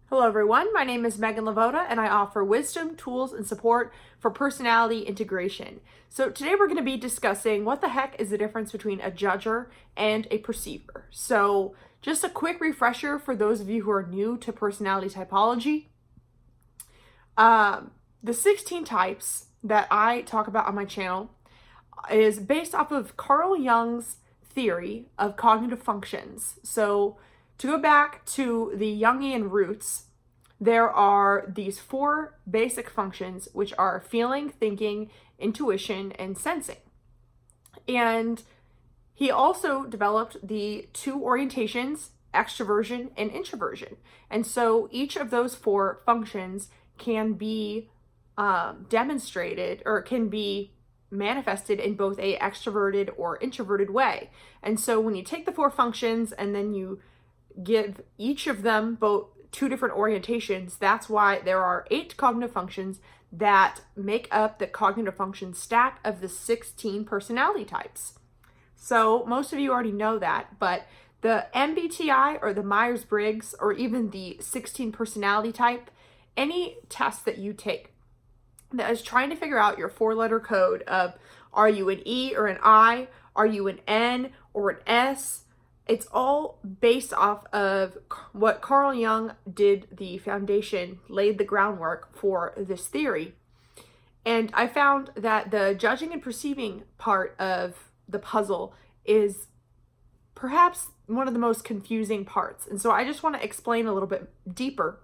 Hello everyone, my name is Meghan LeVota and I offer wisdom, tools, and support for personality integration. So today we're going to be discussing what the heck is the difference between a judger and a perceiver. So just a quick refresher for those of you who are new to personality typology. The 16 types that I talk about on my channel is based off of Carl Jung's theory of cognitive functions. So to go back to the Jungian roots, there are these four basic functions, which are feeling, thinking, intuition, and sensing. And he also developed the two orientations, extroversion and introversion. And so each of those four functions can be demonstrated or can be manifested in both a extroverted or introverted way. And so when you take the four functions and then you give each of them both two different orientations, that's why there are 8 cognitive functions that make up the cognitive function stack of the 16 personality types. So most of you already know that, but the MBTI or the Myers-Briggs or even the 16 personality type, any test that you take that is trying to figure out your 4-letter code of are you an E or an I, are you an N or an S, it's all based off of what Carl Jung did the foundation, laid the groundwork for this theory. And I found that the judging and perceiving part of the puzzle is perhaps one of the most confusing parts. And so I just want to explain a little bit deeper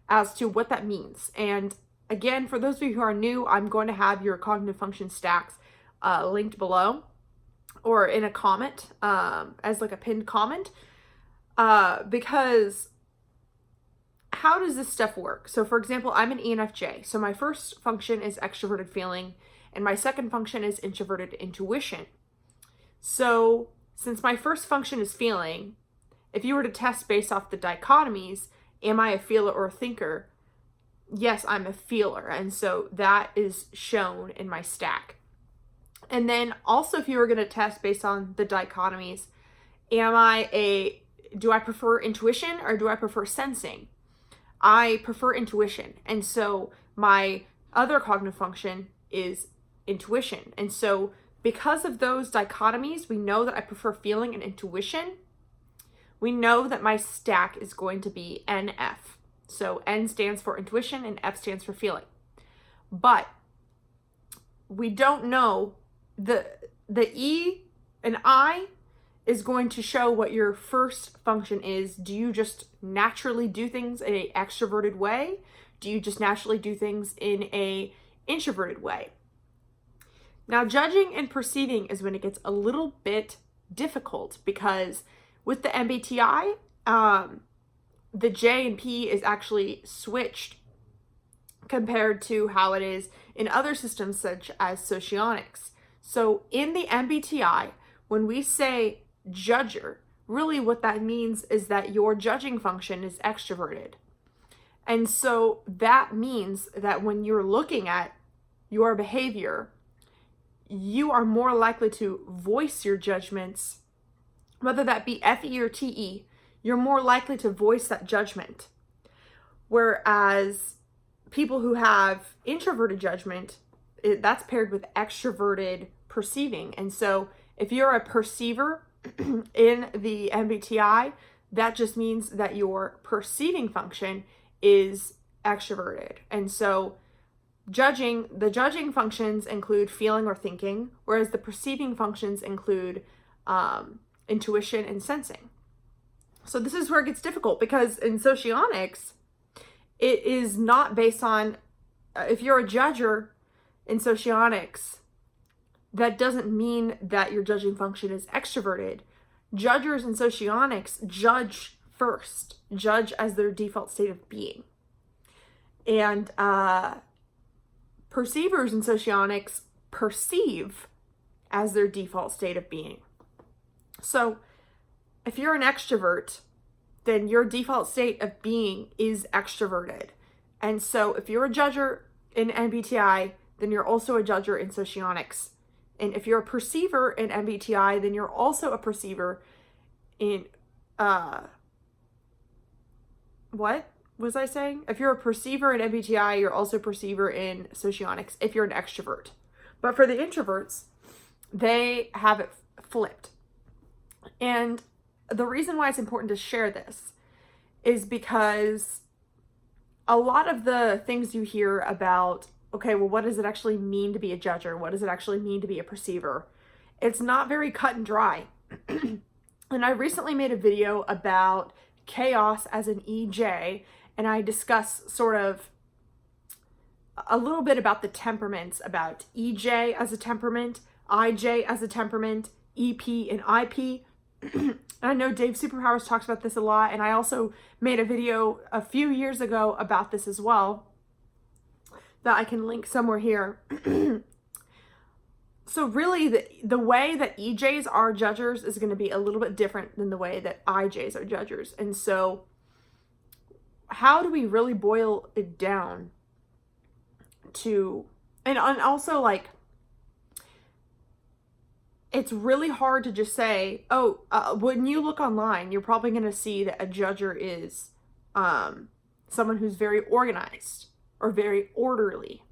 as to what that means. And again, for those of you who are new, I'm going to have your cognitive function stacks linked below or in a comment as like a pinned comment because how does this stuff work? So for example, I'm an ENFJ. So my first function is extroverted feeling and my second function is introverted intuition. So since my first function is feeling, if you were to test based off the dichotomies, am I a feeler or a thinker? Yes, I'm a feeler. And so that is shown in my stack. And then also if you were going to test based on the dichotomies, do I prefer intuition or do I prefer sensing? I prefer intuition. And so my other cognitive function is intuition. And so because of those dichotomies, we know that I prefer feeling and intuition. We know that my stack is going to be NF. So N stands for intuition and F stands for feeling. But we don't know the E and I is going to show what your first function is. Do you just naturally do things in an extroverted way? Do you just naturally do things in an introverted way? Now, judging and perceiving is when it gets a little bit difficult because with the MBTI, the J and P is actually switched compared to how it is in other systems such as socionics. So in the MBTI, when we say judger, really what that means is that your judging function is extroverted. And so that means that when you're looking at your behavior, you are more likely to voice your judgments, whether that be FE or TE, you're more likely to voice that judgment. Whereas people who have introverted judgment, that's paired with extroverted perceiving. And so if you're a perceiver in the MBTI, that just means that your perceiving function is extroverted. And so the judging functions include feeling or thinking, whereas the perceiving functions include intuition and sensing. So this is where it gets difficult because in socionics, it is not based on, if you're a judger in socionics, that doesn't mean that your judging function is extroverted. Judgers in socionics judge first, judge as their default state of being. And perceivers in socionics perceive as their default state of being. So if you're an extrovert, then your default state of being is extroverted. And so if you're a judger in MBTI, then you're also a judger in socionics. And if you're a perceiver in MBTI, then you're also a perceiver in, was I saying? If you're a perceiver in MBTI, you're also a perceiver in socionics if you're an extrovert. But for the introverts, they have it flipped. And the reason why it's important to share this is because a lot of the things you hear about, okay, well, what does it actually mean to be a judger? What does it actually mean to be a perceiver? It's not very cut and dry. And I recently made a video about chaos as an EJ, and I discuss sort of a little bit about the temperaments, about EJ as a temperament, IJ as a temperament, EP and IP. And I know Dave Superpowers talks about this a lot, and I also made a video a few years ago about this as well that I can link somewhere here. So really, the way that EJs are judgers is going to be a little bit different than the way that IJs are judgers. And so how do we really boil it down to, and also like, it's really hard to just say, oh, when you look online, you're probably going to see that a judger is someone who's very organized or very orderly.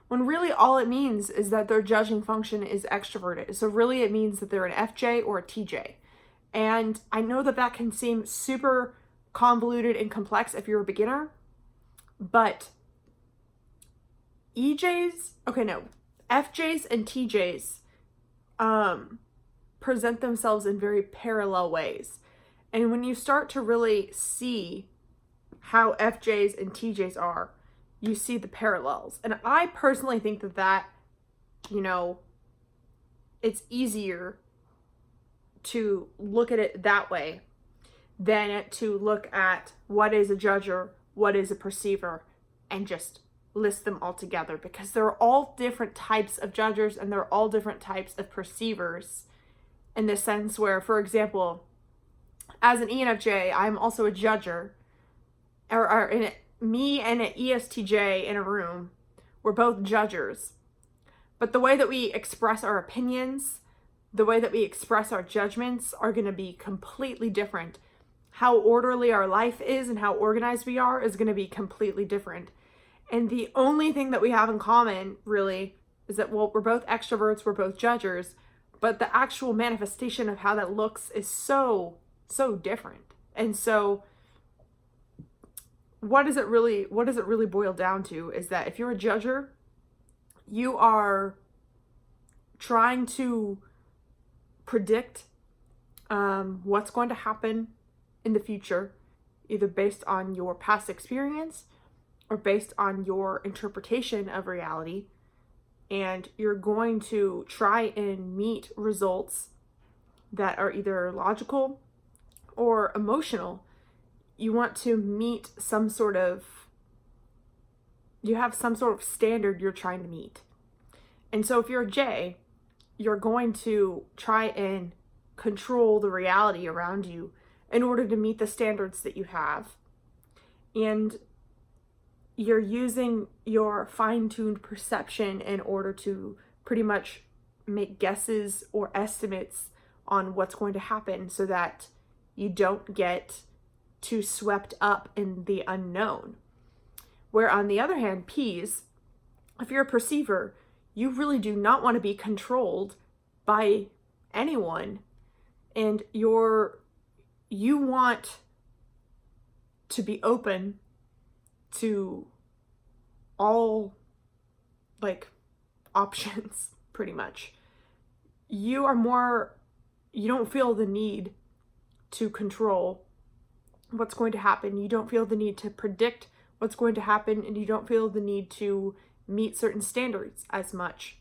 When really all it means is that their judging function is extroverted. So really it means that they're an FJ or a TJ. And I know that that can seem super convoluted and complex if you're a beginner, but FJs and TJs present themselves in very parallel ways. And when you start to really see how FJs and TJs are, you see the parallels. And I personally think that, it's easier to look at it that way than to look at what is a judger, what is a perceiver, and just list them all together, because they're all different types of judgers and they're all different types of perceivers, in the sense where, for example, as an ENFJ, I'm also a judger, me and an ESTJ in a room, we're both judgers. But the way that we express our opinions, the way that we express our judgments are going to be completely different. How orderly our life is and how organized we are is going to be completely different. And the only thing that we have in common, really, is that, well, we're both extroverts, we're both judgers, but the actual manifestation of how that looks is so different. And so what does it really boil down to is that if you're a judger, you are trying to predict what's going to happen in the future, either based on your past experience or based on your interpretation of reality. And you're going to try and meet results that are either logical or emotional. You want to meet you have some sort of standard you're trying to meet. And so if you're a J, you're going to try and control the reality around you in order to meet the standards that you have. And you're using your fine-tuned perception in order to pretty much make guesses or estimates on what's going to happen so that you don't get too swept up in the unknown. Where on the other hand, Ps, if you're a perceiver, you really do not want to be controlled by anyone, and you want to be open to all options, pretty much. You don't feel the need to control what's going to happen. You don't feel the need to predict what's going to happen, and you don't feel the need to meet certain standards as much.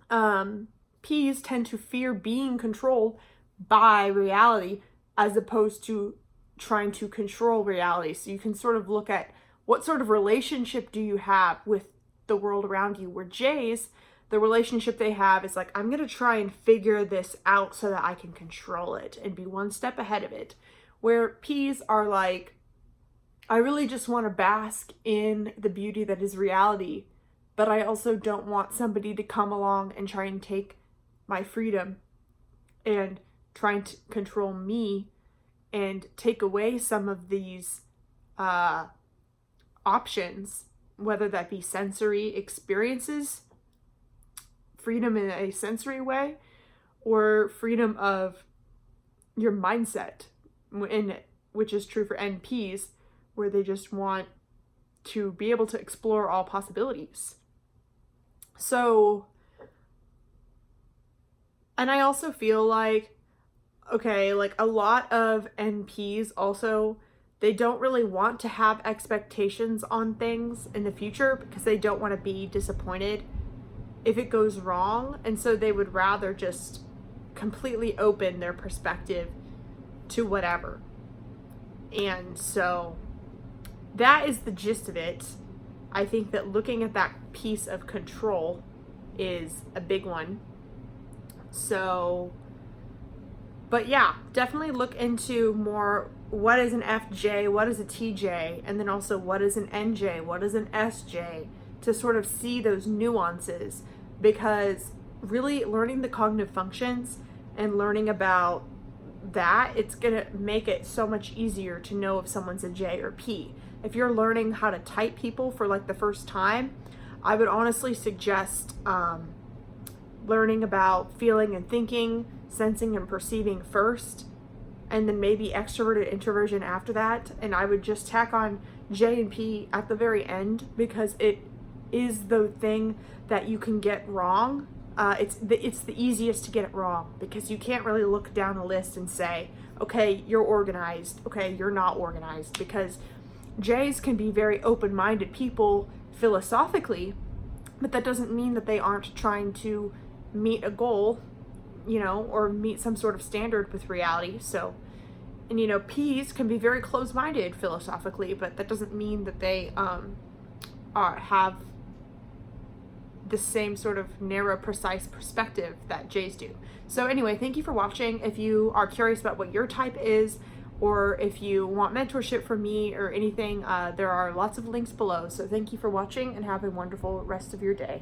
Ps tend to fear being controlled by reality as opposed to trying to control reality. So you can sort of look at what sort of relationship do you have with the world around you, where Js, the relationship they have is like, I'm going to try and figure this out so that I can control it and be one step ahead of it. Where Ps are like, I really just want to bask in the beauty that is reality, but I also don't want somebody to come along and try and take my freedom and trying to control me and take away some of these options, whether that be sensory experiences, freedom in a sensory way, or freedom of your mindset, which is true for NPs, where they just want to be able to explore all possibilities. So, and I also feel like, okay, like a lot of NPs also, they don't really want to have expectations on things in the future because they don't want to be disappointed if it goes wrong. And so they would rather just completely open their perspective to whatever. And so that is the gist of it. I think that looking at that piece of control is a big one. So, but yeah, definitely look into more what is an FJ, what is a TJ, and then also what is an NJ, what is an SJ, to sort of see those nuances, because really learning the cognitive functions and learning about that, it's gonna make it so much easier to know if someone's a J or P. If you're learning how to type people for like the first time, I would honestly suggest learning about feeling and thinking, sensing and perceiving first, and then maybe extroverted introversion after that. And I would just tack on J and P at the very end, because it is the thing that you can get wrong. It's the easiest to get it wrong, because you can't really look down a list and say, okay, you're organized, okay, you're not organized, because J's can be very open-minded people philosophically, but that doesn't mean that they aren't trying to meet a goal, or meet some sort of standard with reality. So, and P's can be very close-minded philosophically, but that doesn't mean that they have the same sort of narrow, precise perspective that J's do. So anyway, thank you for watching. If you are curious about what your type is, or if you want mentorship from me or anything, there are lots of links below. So thank you for watching, and have a wonderful rest of your day.